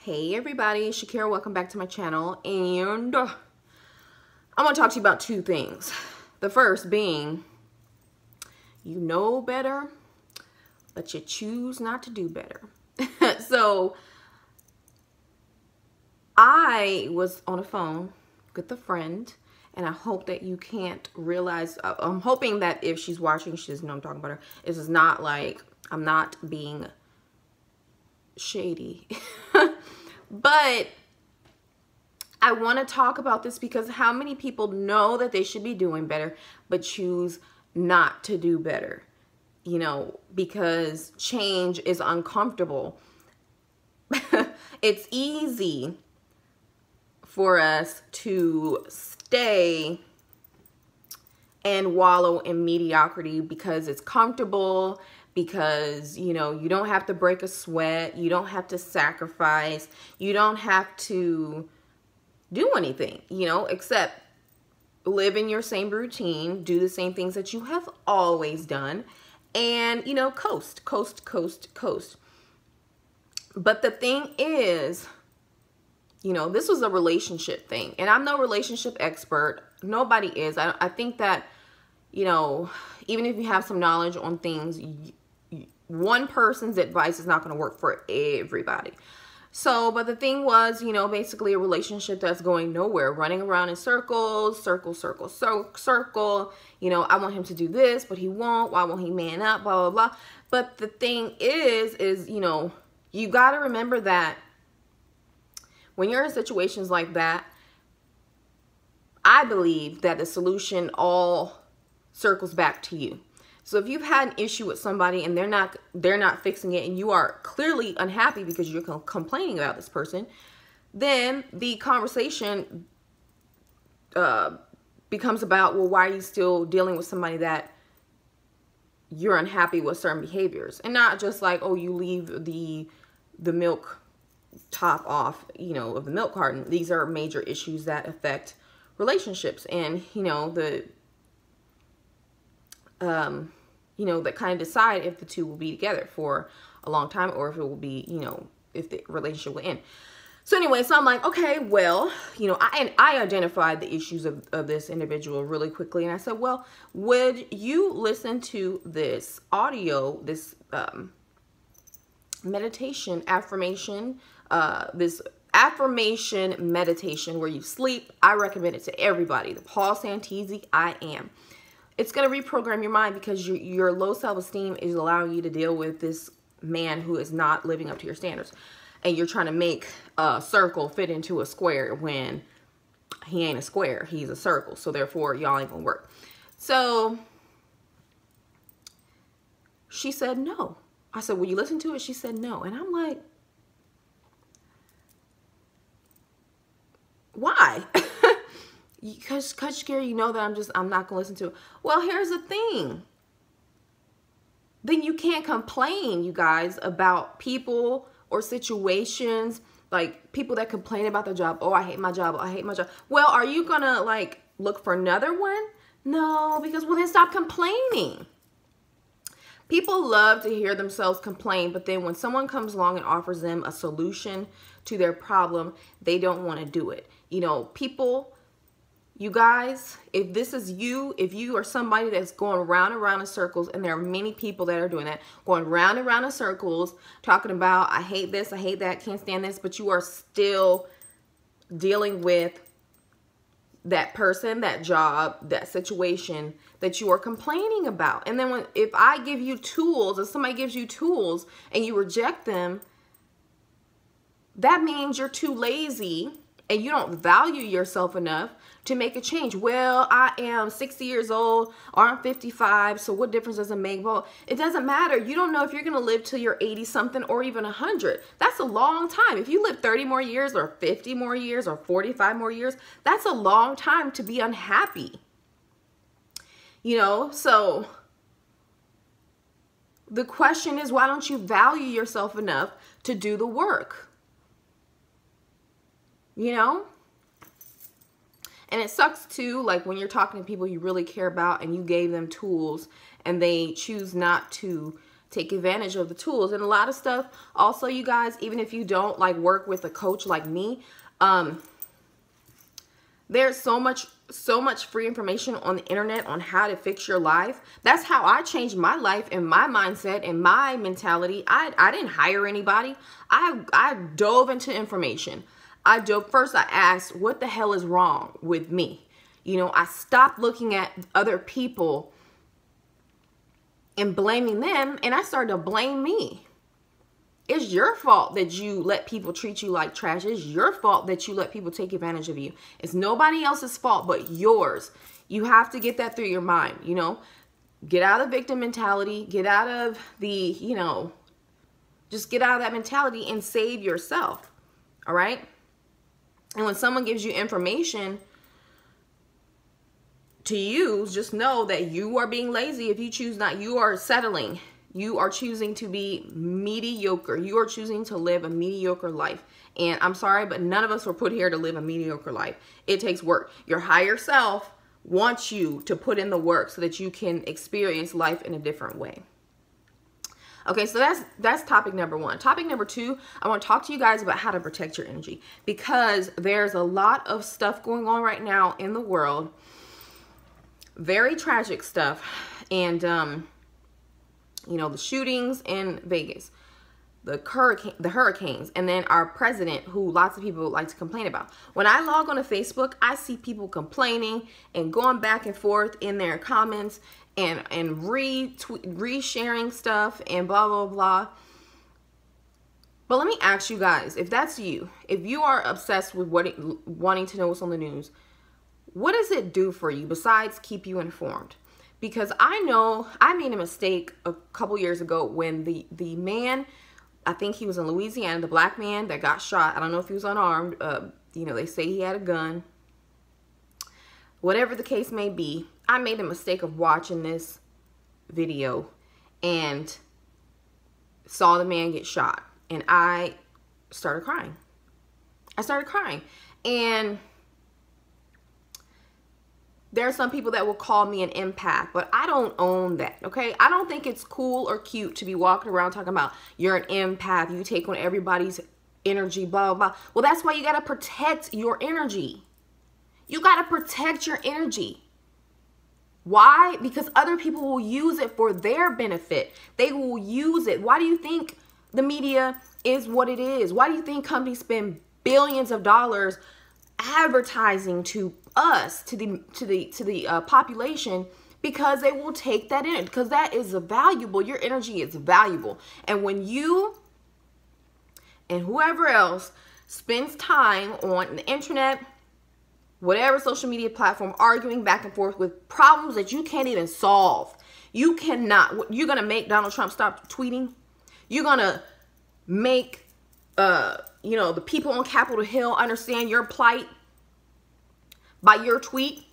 Hey everybody, Shakira, welcome back to my channel, and I want to talk to you about two things. The first being, you know better, but you choose not to do better. So, I was on a phone with a friend, and I hope that you can't realize, I'm hoping that if she's watching, she doesn't know I'm talking about her. This is not like, I'm not being shady. But I want to talk about this because how many people know that they should be doing better but choose not to do better? You know, because change is uncomfortable. It's easy for us to stay and wallow in mediocrity because it's comfortable, because, you know, you don't have to break a sweat, you don't have to sacrifice, you don't have to do anything, you know, except live in your same routine, do the same things that you have always done, and, you know, coast. But the thing is, you know, this was a relationship thing, and I'm no relationship expert. Nobody is. I think that, you know, even if you have some knowledge on things, one person's advice is not going to work for everybody. So, but the thing was, you know, basically a relationship that's going nowhere, running around in circles, circle. You know, I want him to do this, but he won't. Why won't he man up? Blah, blah, blah. But the thing is, you know, you got to remember that when you're in situations like that, I believe that the solution all circles back to you. So if you've had an issue with somebody and they're not fixing it, and you are clearly unhappy because you're complaining about this person, then the conversation becomes about, well, why are you still dealing with somebody that you're unhappy with certain behaviors? And not just like, oh, you leave the milk top off, you know, of the milk carton. These are major issues that affect relationships, and, you know, you know, that kind of decide if the two will be together for a long time or if it will be, you know, if the relationship will end. So anyway, so I'm like, okay, well, you know, I identified the issues of this individual really quickly. And I said, well, would you listen to this audio, this meditation, affirmation, this affirmation meditation where you sleep? I recommend it to everybody. The Paul Santisi, I Am. It's going to reprogram your mind because your low self-esteem is allowing you to deal with this man who is not living up to your standards. And you're trying to make a circle fit into a square when he ain't a square. He's a circle. So therefore, y'all ain't going to work. So she said no. I said, will you listen to it? She said no. And I'm like, why? Because Shakira, you know that I'm not going to listen to it. Well, here's the thing. Then you can't complain, you guys, about people or situations, like people that complain about their job. Oh, I hate my job. Oh, I hate my job. Well, are you going to like look for another one? No, because well, then stop complaining. People love to hear themselves complain, but then when someone comes along and offers them a solution to their problem, they don't want to do it. You know, people, you guys, if this is you, if you are somebody that's going round and round in circles, and there are many people that are doing that, going round and round in circles, talking about, I hate this, I hate that, can't stand this, but you are still dealing with that person, that job, that situation that you are complaining about. And then if I give you tools, if somebody gives you tools and you reject them, that means you're too lazy and you don't value yourself enough to make a change. Well, I am 60 years old or I'm 55, so what difference does it make? Well, it doesn't matter. You don't know if you're going to live till you're 80 something or even 100. That's a long time. If you live 30 more years or 50 more years or 45 more years, that's a long time to be unhappy. You know, so the question is, why don't you value yourself enough to do the work? You know? And it sucks too, like when you're talking to people you really care about and you gave them tools and they choose not to take advantage of the tools. And a lot of stuff also, you guys, even if you don't like work with a coach like me, there's so much free information on the internet on how to fix your life. That's how I changed my life and my mindset and my mentality. I didn't hire anybody. I dove into information. First I asked, what the hell is wrong with me? You know, I stopped looking at other people and blaming them, and I started to blame me. It's your fault that you let people treat you like trash. It's your fault that you let people take advantage of you. It's nobody else's fault but yours. You have to get that through your mind, you know. Get out of the victim mentality. Get out of the, you know, just get out of that mentality and save yourself, all right? And when someone gives you information to use, just know that you are being lazy if you choose not. You are settling. You are choosing to be mediocre. You are choosing to live a mediocre life. And I'm sorry, but none of us were put here to live a mediocre life. It takes work. Your higher self wants you to put in the work so that you can experience life in a different way. Okay, so that's topic number one. Topic number two, I want to talk to you guys about how to protect your energy, because there's a lot of stuff going on right now in the world. Very tragic stuff. And, you know, the shootings in Vegas, the hurricanes, and then our president, who lots of people like to complain about. When I log on to Facebook, I see people complaining and going back and forth in their comments and resharing stuff and blah, blah, blah. But let me ask you guys, if that's you, if you are obsessed with wanting to know what's on the news, what does it do for you besides keep you informed? Because I know I made a mistake a couple years ago when the man, I think he was in Louisiana, the black man that got shot. I don't know if he was unarmed. You know, they say he had a gun. Whatever the case may be, I made a mistake of watching this video and saw the man get shot. And I started crying. And there are some people that will call me an empath, but I don't own that, okay? I don't think it's cool or cute to be walking around talking about you're an empath, you take on everybody's energy, blah, blah, blah. Well, that's why you got to protect your energy. You got to protect your energy. Why? Because other people will use it for their benefit. They will use it. Why do you think the media is what it is? Why do you think companies spend billions of dollars advertising to us, to the population? Because they will take that in, because that is valuable. Your energy is valuable. And when you and whoever else spends time on the internet, whatever social media platform, arguing back and forth with problems that you can't even solve, you cannot, you're going to make Donald Trump stop tweeting. You're going to make, you know, the people on Capitol Hill understand your plight by your tweet.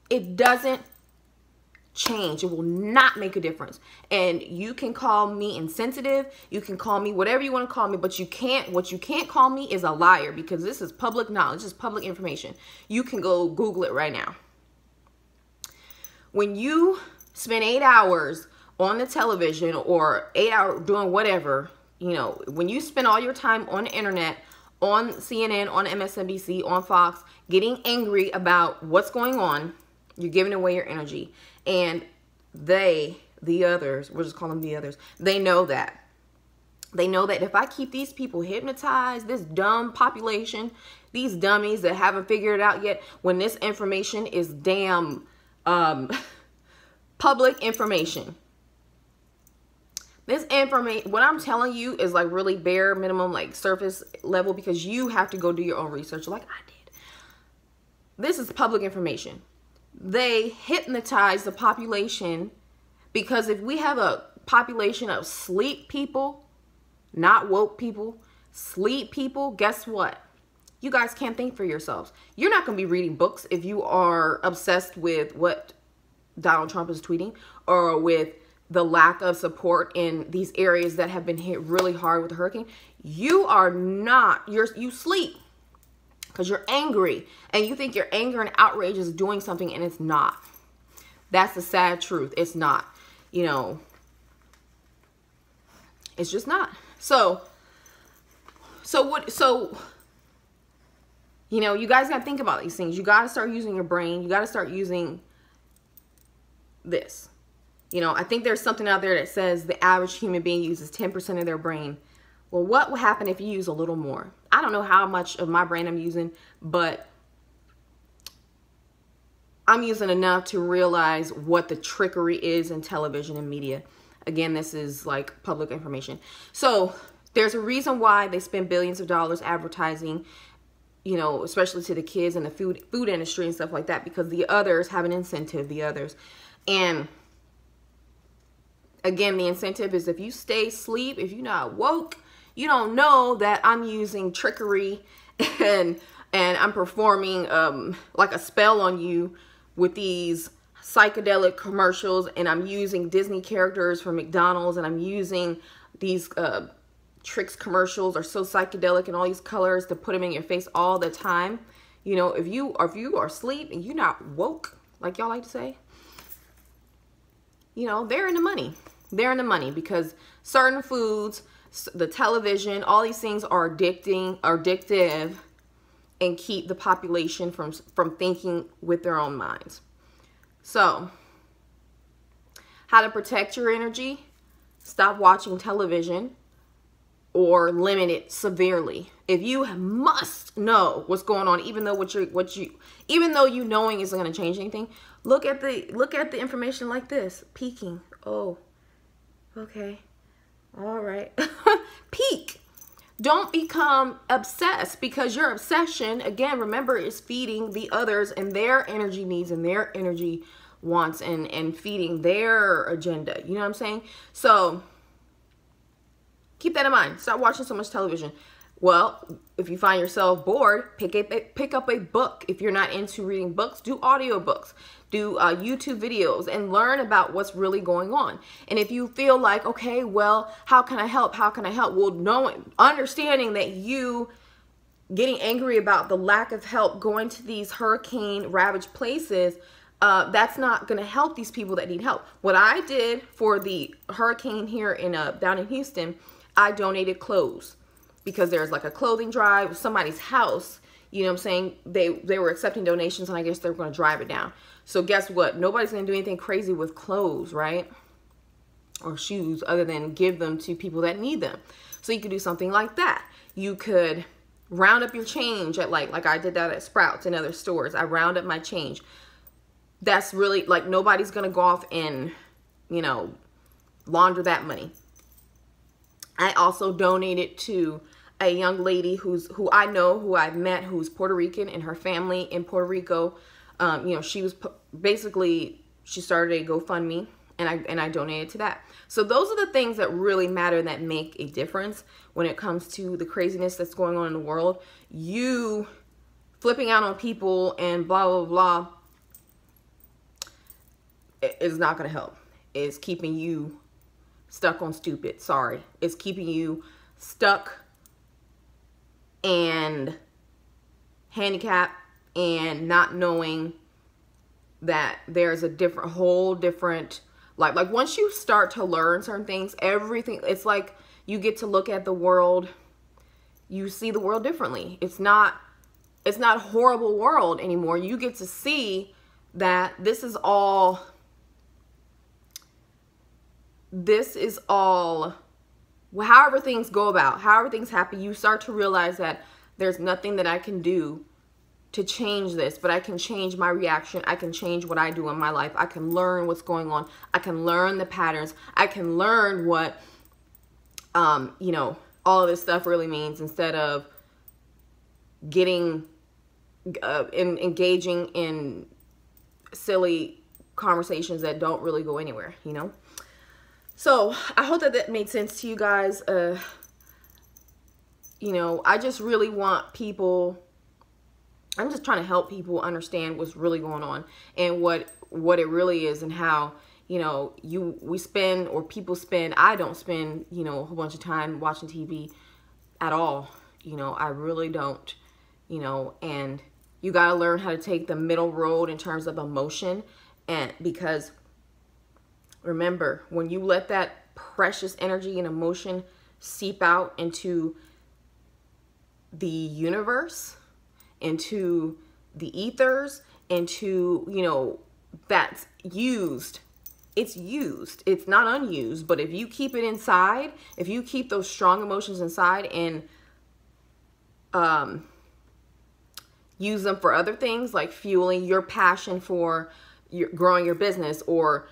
It doesn't change. It will not make a difference. And you can call me insensitive. You can call me whatever you want to call me, but what you can't call me is a liar, because this is public knowledge. This is public information. You can go Google it right now. When you spend 8 hours on the television or 8 hours doing whatever, you know, when you spend all your time on the internet, on CNN, on MSNBC, on Fox, getting angry about what's going on, you're giving away your energy. And the others, we'll just call them the others, they know that. They know that if I keep these people hypnotized, this dumb population, these dummies that haven't figured it out yet, when this information is damn public information. This information, what I'm telling you is like really bare minimum, like surface level, because you have to go do your own research like I did. This is public information. They hypnotize the population, because if we have a population of sleep people, not woke people, sleep people, guess what? You guys can't think for yourselves. You're not going to be reading books if you are obsessed with what Donald Trump is tweeting, or with the lack of support in these areas that have been hit really hard with the hurricane. You are not, you sleep because you're angry, and you think your anger and outrage is doing something, and it's not. That's the sad truth. It's not. You know, It's just not. So you know, you guys got to think about these things. You got to start using your brain. You got to start using this. You know, I think there's something out there that says the average human being uses 10% of their brain. Well, what will happen if you use a little more? I don't know how much of my brain I'm using, but I'm using enough to realize what the trickery is in television and media. Again, this is like public information. So there's a reason why they spend billions of dollars advertising, you know, especially to the kids in the food industry and stuff like that, because the others have an incentive, the others. And again, the incentive is if you stay asleep, if you're not woke, you don't know that I'm using trickery and I'm performing like a spell on you with these psychedelic commercials, and I'm using Disney characters from McDonald's, and I'm using these Tricks commercials are so psychedelic and all these colors to put them in your face all the time. You know, if you are asleep and you're not woke, like y'all like to say, you know, they're in the money. They're in the money because certain foods, the television, all these things are addictive, and keep the population from thinking with their own minds. So, how to protect your energy? Stop watching television or limit it severely. If you must know what's going on, even though even though you knowing isn't going to change anything, look at the information like this. Peeking. Oh, okay. All right. Peek. Don't become obsessed, because your obsession, again, remember, is feeding the others and their energy needs and their energy wants, and feeding their agenda. You know what I'm saying? So keep that in mind. Stop watching so much television. Well, if you find yourself bored, pick up a book. If you're not into reading books, do audiobooks. Do YouTube videos and learn about what's really going on. And if you feel like, okay, well, how can I help? How can I help? Well, understanding that you getting angry about the lack of help going to these hurricane ravaged places, that's not going to help these people that need help. What I did for the hurricane here down in Houston, I donated clothes, because there's like a clothing drive, somebody's house, you know what I'm saying? They were accepting donations, and I guess they were going to drive it down. So guess what? Nobody's going to do anything crazy with clothes, right? Or shoes, other than give them to people that need them. So you could do something like that. You could round up your change at like I did that at Sprouts and other stores. I round up my change. That's really, like, nobody's going to go off and, you know, launder that money. I also donated to a young lady who I know, who I've met, who's Puerto Rican, and her family in Puerto Rico. You know, she was basically, she started a GoFundMe, and I donated to that. So those are the things that really matter, that make a difference when it comes to the craziness that's going on in the world. You flipping out on people and blah, blah, blah is not going to help. It's keeping you stuck on stupid. Sorry. It's keeping you stuck and handicapped, and not knowing that there's a whole different, like once you start to learn certain things, everything, it's like you get to look at the world, you see the world differently. It's not a horrible world anymore. You get to see that this is all, however things go about, however things happen, you start to realize that there's nothing that I can do to change this, but I can change my reaction. I can change what I do in my life. I can learn what's going on. I can learn the patterns. I can learn what, you know, all of this stuff really means, instead of engaging in silly conversations that don't really go anywhere, you know? So I hope that made sense to you guys. You know, I just really want people, I'm just trying to help people understand what's really going on, and what it really is, and how, you know, we spend, or people spend, I don't spend, you know, a whole bunch of time watching TV at all. You know, I really don't, you know, and you got to learn how to take the middle road in terms of emotion. And because remember, when you let that precious energy and emotion seep out into the universe, into the ethers, into, you know, that's used. It's used. It's not unused. But if you keep it inside, if you keep those strong emotions inside and use them for other things, like fueling your passion for growing your business, or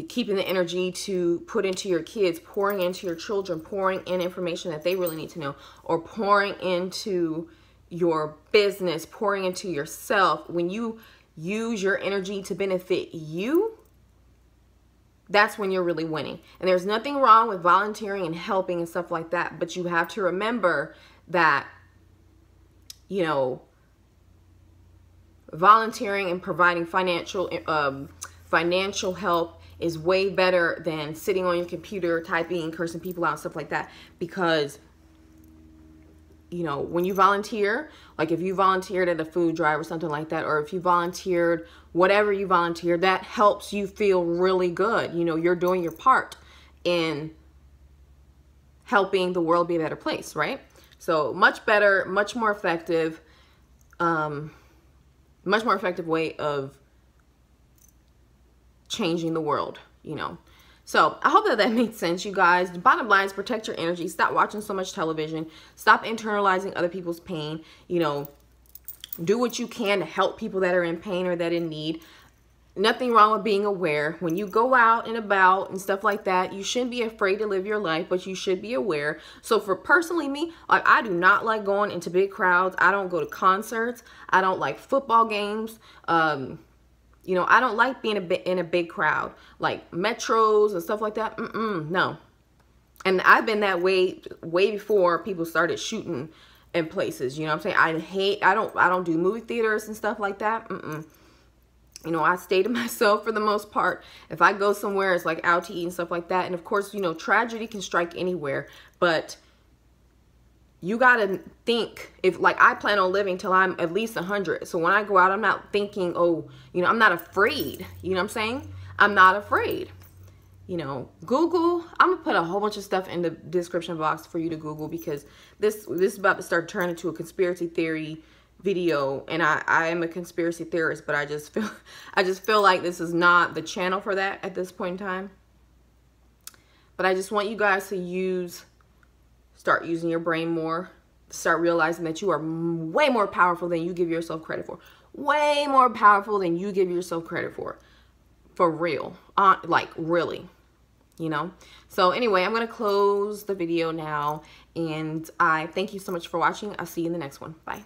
keeping the energy to put into your kids, pouring into your children, pouring in information that they really need to know, or pouring into your business, pouring into yourself. When you use your energy to benefit you, that's when you're really winning. And there's nothing wrong with volunteering and helping and stuff like that. But you have to remember that, you know, volunteering and providing financial help is way better than sitting on your computer, typing, cursing people out, and stuff like that. Because, you know, when you volunteer, like if you volunteered at a food drive or something like that, or if you volunteered, whatever you volunteered, that helps you feel really good. You know, you're doing your part in helping the world be a better place, right? So much better, much more effective way of changing the world, you know. So I hope that made sense, you guys. The bottom line is protect your energy. Stop watching so much television. Stop internalizing other people's pain. You know, do what you can to help people that are in pain or that in need. Nothing wrong with being aware. When you go out and about and stuff like that, you shouldn't be afraid to live your life, but you should be aware. So for personally me, like, I do not like going into big crowds. I don't go to concerts. I don't like football games. You know, I don't like being in a big crowd, like metros and stuff like that. No. And I've been that way before people started shooting in places. You know what I'm saying? I don't do movie theaters and stuff like that. You know, I stay to myself for the most part. If I go somewhere, it's like out to eat and stuff like that. And of course, you know, tragedy can strike anywhere, but you got to think, if like I plan on living till I'm at least 100. So when I go out, I'm not thinking, oh, you know, I'm not afraid. You know what I'm saying? I'm not afraid. You know, Google, I'm gonna put a whole bunch of stuff in the description box for you to Google, because this is about to start turning into a conspiracy theory video, and I am a conspiracy theorist, but I just feel like this is not the channel for that at this point in time. But I just want you guys to start using your brain more. Start realizing that you are way more powerful than you give yourself credit for. Way more powerful than you give yourself credit for. For real. Like, really. You know? So, anyway, I'm going to close the video now. And I thank you so much for watching. I'll see you in the next one. Bye.